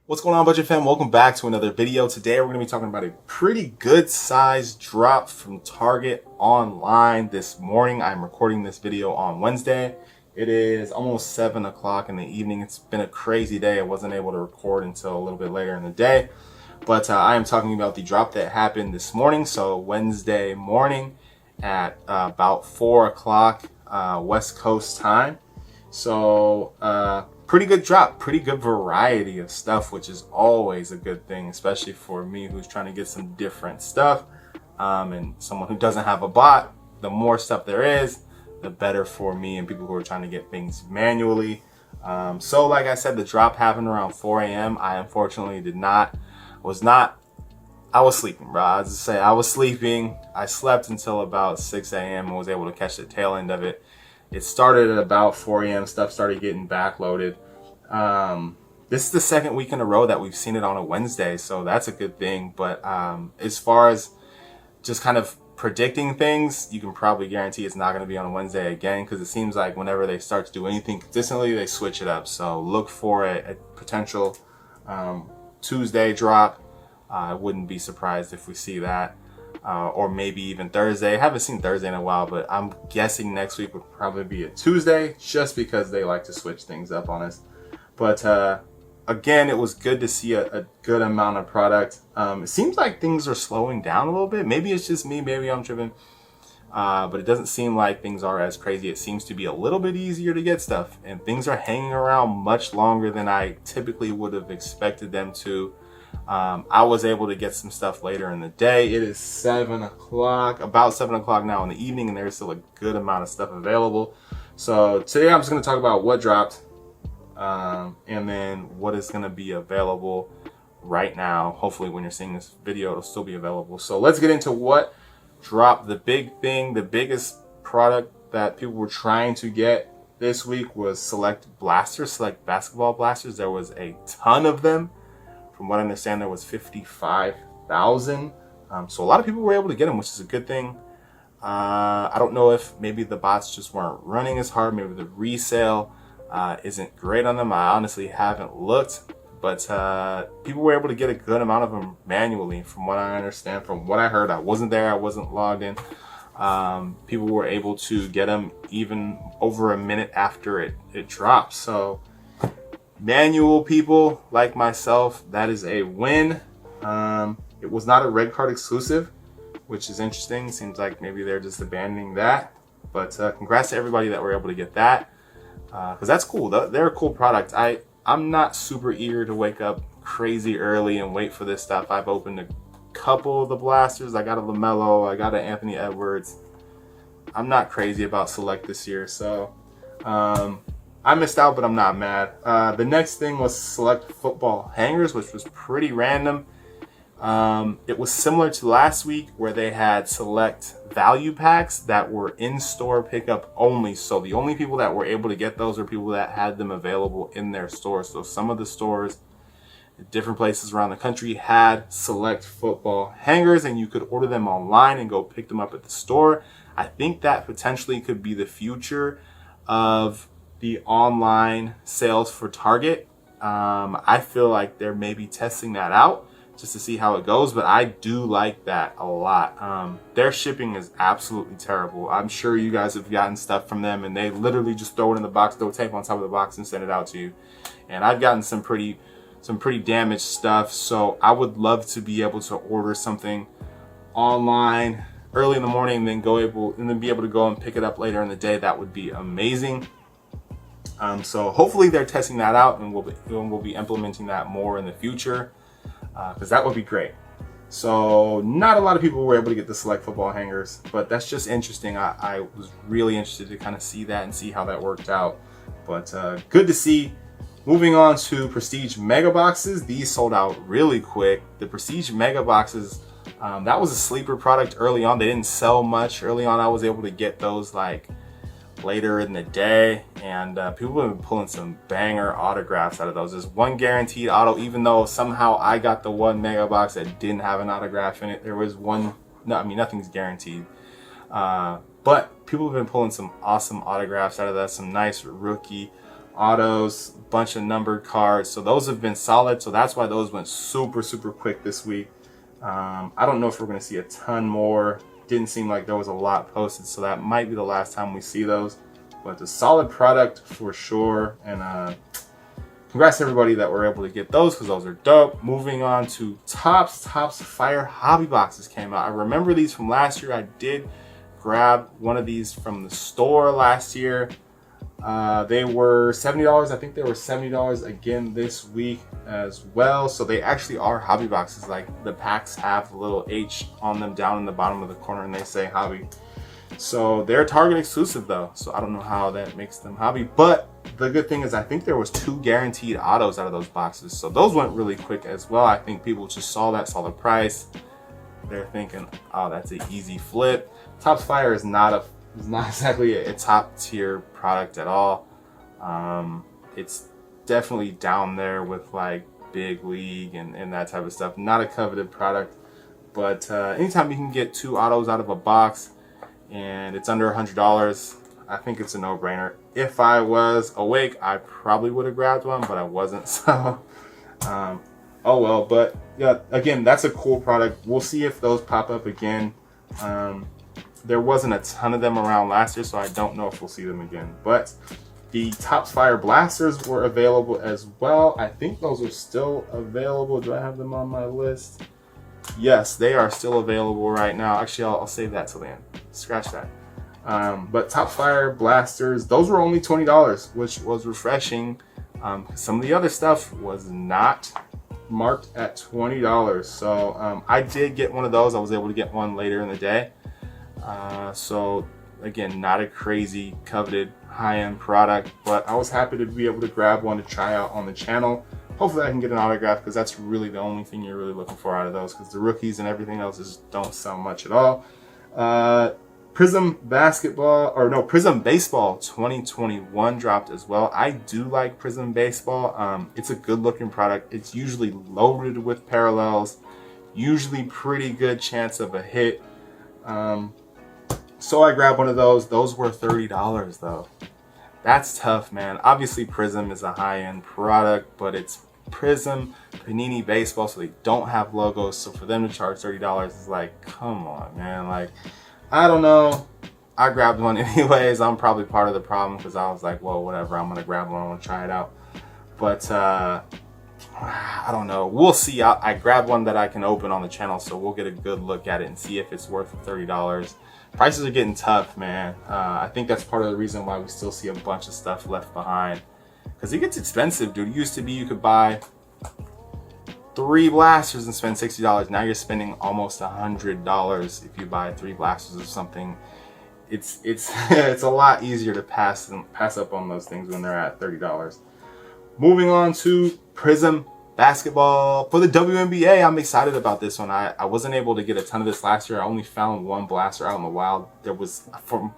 What's going on, Budget Fam? Welcome back to another video. Today we're going to be talking about a pretty good size drop from Target online this morning. I'm recording this video on Wednesday. It is almost 7 o'clock in the evening. It's been a crazy day. I wasn't able to record until a little bit later in the day. But I am talking about the drop that happened this morning. So Wednesday morning at about 4 o'clock West Coast time. So pretty good drop, pretty good variety of stuff, which is always a good thing, especially for me who's trying to get some different stuff. And someone who doesn't have a bot, the more stuff there is, the better for me and people who are trying to get things manually. So like I said, the drop happened around 4 a.m. I unfortunately I was sleeping, bro. I was sleeping. I slept until about 6 a.m. and was able to catch the tail end of it. It started at about 4 a.m. Stuff started getting backloaded. This is the second week in a row that we've seen it on a Wednesday, so that's a good thing. But as far as just kind of predicting things, you can probably guarantee it's not going to be on a Wednesday again, because it seems like whenever they start to do anything consistently, they switch it up. So look for a potential Tuesday drop. I wouldn't be surprised if we see that. Or maybe even Thursday. I haven't seen Thursday in a while, but I'm guessing next week would probably be a Tuesday, just because they like to switch things up on us. But again, it was good to see a good amount of product. It seems like things are slowing down a little bit. Maybe it's just me, maybe I'm tripping. But it doesn't seem like things are as crazy. It seems to be a little bit easier to get stuff, and things are hanging around much longer than I typically would have expected them to. I was able to get some stuff later in the day. It is 7 o'clock, about 7 o'clock now in the evening, and there's still a good amount of stuff available. So today I'm just going to talk about what dropped, and then what is going to be available right now. Hopefully when you're seeing this video, it'll still be available. So let's get into what dropped. The big thing, the biggest product that people were trying to get this week was select blasters, select basketball blasters. There was a ton of them. From what I understand, there was 55,000. So a lot of people were able to get them, which is a good thing. I don't know if maybe the bots just weren't running as hard. Maybe the resale isn't great on them. I honestly haven't looked, but people were able to get a good amount of them manually. From what I understand, from what I heard, I wasn't there. I wasn't logged in. People were able to get them even over a minute after it dropped. So manual people like myself, that is a win. It was not a red card exclusive, which is interesting. Seems like maybe they're just abandoning that, but congrats to everybody that were able to get that, because that's cool. They're a cool product. I'm not super eager to wake up crazy early and wait for this stuff. I've opened a couple of the blasters. I got a LaMelo, I got an Anthony Edwards. I'm not crazy about select this year, so I missed out, but I'm not mad. The next thing was select football hangers, which was pretty random. It was similar to last week, where they had select value packs that were in-store pickup only. So the only people that were able to get those are people that had them available in their stores. So some of the stores at different places around the country had select football hangers, and you could order them online and go pick them up at the store. I think that potentially could be the future of the online sales for Target. I feel like they're maybe testing that out just to see how it goes, but I do like that a lot. Their shipping is absolutely terrible. I'm sure you guys have gotten stuff from them, and they literally just throw it in the box, throw tape on top of the box, and send it out to you. And I've gotten some pretty damaged stuff, so I would love to be able to order something online early in the morning, and then be able to go and pick it up later in the day. That would be amazing. So hopefully they're testing that out, and we'll be implementing that more in the future, because that would be great. So not a lot of people were able to get the select football hangers, but that's just interesting. I was really interested to kind of see that and see how that worked out. But good to see. Moving on to Prestige Mega Boxes. These sold out really quick. The Prestige Mega Boxes, that was a sleeper product early on. They didn't sell much early on. I was able to get those like later in the day, and people have been pulling some banger autographs out of those. There's one guaranteed auto, even though somehow I got the one mega box that didn't have an autograph in it. There was one. No, I mean, nothing's guaranteed, but people have been pulling some awesome autographs out of that. Some nice rookie autos, bunch of numbered cards. So those have been solid. So that's why those went super quick this week. I don't know if we're going to see a ton more. Didn't seem like there was a lot posted, so that might be the last time we see those. But a solid product for sure. And congrats to everybody that were able to get those, because those are dope. Moving on to Topps Fire Hobby Boxes came out. I remember these from last year. I did grab one of these from the store last year. They were $70. I think they were $70 again this week as well. So they actually are hobby boxes. Like the packs have a little H on them down in the bottom of the corner, and they say hobby. So they're Target exclusive though. So I don't know how that makes them hobby. But the good thing is I think there was 2 guaranteed autos out of those boxes. So those went really quick as well. I think people just saw the price. They're thinking, oh, that's an easy flip. Topps Fire is not exactly a top tier product at all. It's definitely down there with like Big League and that type of stuff. Not a coveted product, but anytime you can get 2 autos out of a box and it's under $100, I think it's a no-brainer. If I was awake, I probably would have grabbed one, but I wasn't. So oh well. But yeah, again, that's a cool product. We'll see if those pop up again. There wasn't a ton of them around last year, so I don't know if we'll see them again. But the Topps Fire Blasters were available as well. I think those are still available. Do I have them on my list? Yes, they are still available right now. Actually, I'll save that till the end. Scratch that. But Topps Fire Blasters, those were only $20, which was refreshing. Some of the other stuff was not marked at $20. So I did get one of those. I was able to get one later in the day. So again, not a crazy coveted high-end product, but I was happy to be able to grab one to try out on the channel. Hopefully I can get an autograph, because that's really the only thing you're really looking for out of those, because the rookies and everything else just don't sell much at all. Prism Baseball 2021 dropped as well. I do like Prism Baseball. It's a good looking product. It's usually loaded with parallels, usually pretty good chance of a hit. So I grabbed one of those. Those were $30 though. That's tough, man. Obviously Prism is a high-end product, but it's Prism Panini Baseball, so they don't have logos. So for them to charge $30 is like, come on, man. Like, I don't know. I grabbed one anyways. I'm probably part of the problem, because I was like, well, whatever, I'm gonna grab one, I want to try it out. But I don't know. We'll see. I grabbed one that I can open on the channel, so we'll get a good look at it and see if it's worth the $30. Prices are getting tough, man. I think that's part of the reason why we still see a bunch of stuff left behind, because it gets expensive, dude. It used to be you could buy 3 blasters and spend $60. Now you're spending almost $100 if you buy 3 blasters or something. It's it's a lot easier to pass up on those things when they're at $30. Moving on to Prism Basketball for the WNBA. I'm excited about this one. I wasn't able to get a ton of this last year. I only found 1 blaster out in the wild. There was, from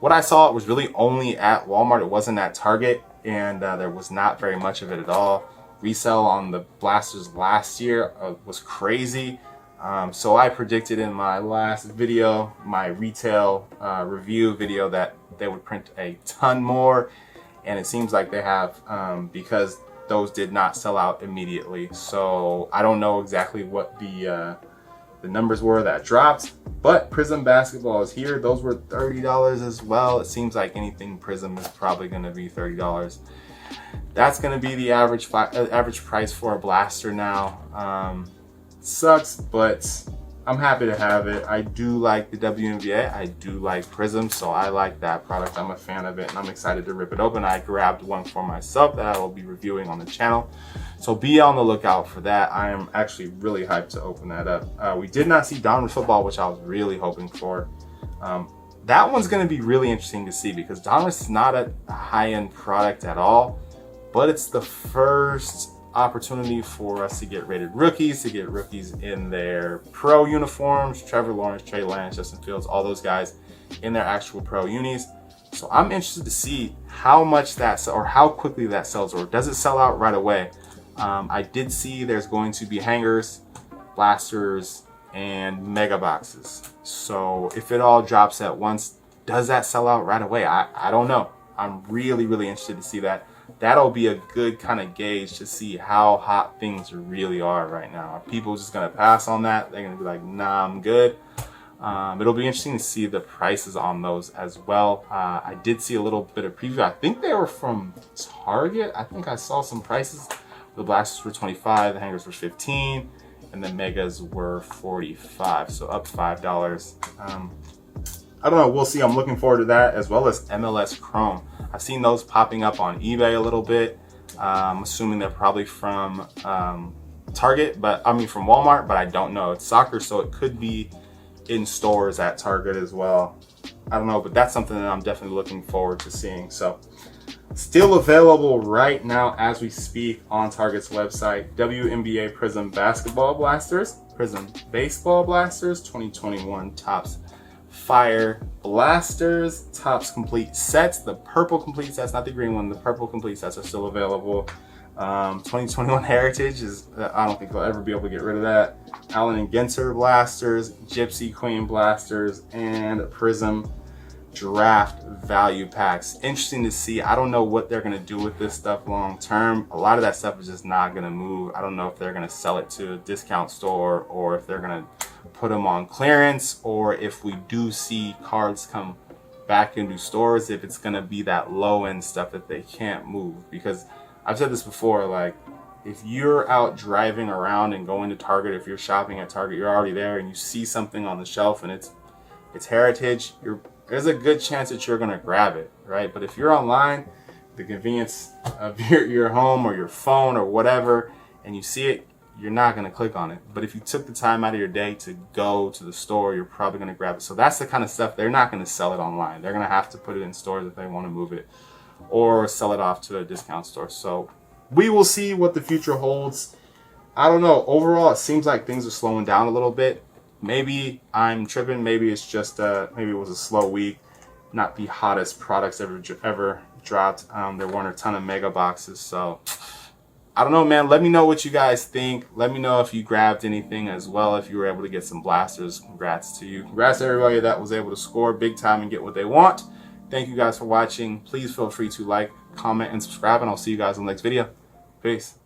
what I saw, it was really only at Walmart. It wasn't at Target, and there was not very much of it at all. Resale on the blasters last year was crazy. So I predicted in my last video, my retail review video, that they would print a ton more, and it seems like they have, because those did not sell out immediately. So I don't know exactly what the numbers were that dropped, but Prism Basketball is here. Those were $30 as well. It seems like anything Prism is probably going to be $30. That's going to be the average price for a blaster now. Sucks, but I'm happy to have it. I do like the WNBA. I do like Prism, so I like that product. I'm a fan of it, and I'm excited to rip it open. I grabbed one for myself that I will be reviewing on the channel, so be on the lookout for that. I am actually really hyped to open that up. We did not see Donruss football, which I was really hoping for. That one's going to be really interesting to see, because Donruss is not a high-end product at all, but it's the first opportunity for us to get rated rookies, in their pro uniforms. Trevor Lawrence, Trey Lance, Justin Fields, all those guys in their actual pro unis. So I'm interested to see how much or how quickly that sells, or does it sell out right away? I did see there's going to be hangers, blasters, and mega boxes. So if it all drops at once, does that sell out right away? I don't know. I'm really interested to see that. that'll be a good kind of gauge to see how hot things really are right now. Are people just gonna pass on that? They're gonna be like, nah, I'm good. It'll be interesting to see the prices on those as well. I did see a little bit of preview. I think they were from Target. I think I saw some prices. The blasters were 25, the hangers were 15, and the megas were 45, so up $5. I don't know, we'll see. I'm looking forward to that, as well as MLS Chrome. I've seen those popping up on eBay a little bit. I'm assuming they're probably from Target, from Walmart, but I don't know. It's soccer, so it could be in stores at Target as well. I don't know, but that's something that I'm definitely looking forward to seeing. So still available right now as we speak on Target's website. WNBA Prism Basketball Blasters, Prism Baseball Blasters, 2021 Topps Fire Blasters, Topps complete sets. The purple complete sets, not the green one, the purple complete sets are still available. 2021 Heritage is, I don't think they'll ever be able to get rid of that. Allen and Ginter Blasters, Gypsy Queen Blasters, and Prism Draft Value Packs. Interesting to see. I don't know what they're going to do with this stuff long term. A lot of that stuff is just not going to move. I don't know if they're going to sell it to a discount store, or if they're going to put them on clearance, or if we do see cards come back into stores, if it's going to be that low end stuff that they can't move. Because I've said this before, like, if you're out driving around and going to Target, if you're shopping at Target, you're already there and you see something on the shelf and it's Heritage, there's a good chance that you're gonna grab it, right? But if you're online, the convenience of your home or your phone or whatever, and you see it, you're not gonna click on it. But if you took the time out of your day to go to the store, you're probably gonna grab it. So that's the kind of stuff, they're not gonna sell it online. They're gonna have to put it in stores if they wanna move it, or sell it off to a discount store. So we will see what the future holds. I don't know. Overall, it seems like things are slowing down a little bit. Maybe I'm tripping. Maybe it's just maybe it was a slow week. Not the hottest products ever dropped. There weren't a ton of mega boxes. So I don't know, man. Let me know what you guys think. Let me know if you grabbed anything as well. If you were able to get some blasters, congrats to you. Congrats to everybody that was able to score big time and get what they want. Thank you guys for watching. Please feel free to like, comment, and subscribe, and I'll see you guys in the next video. Peace.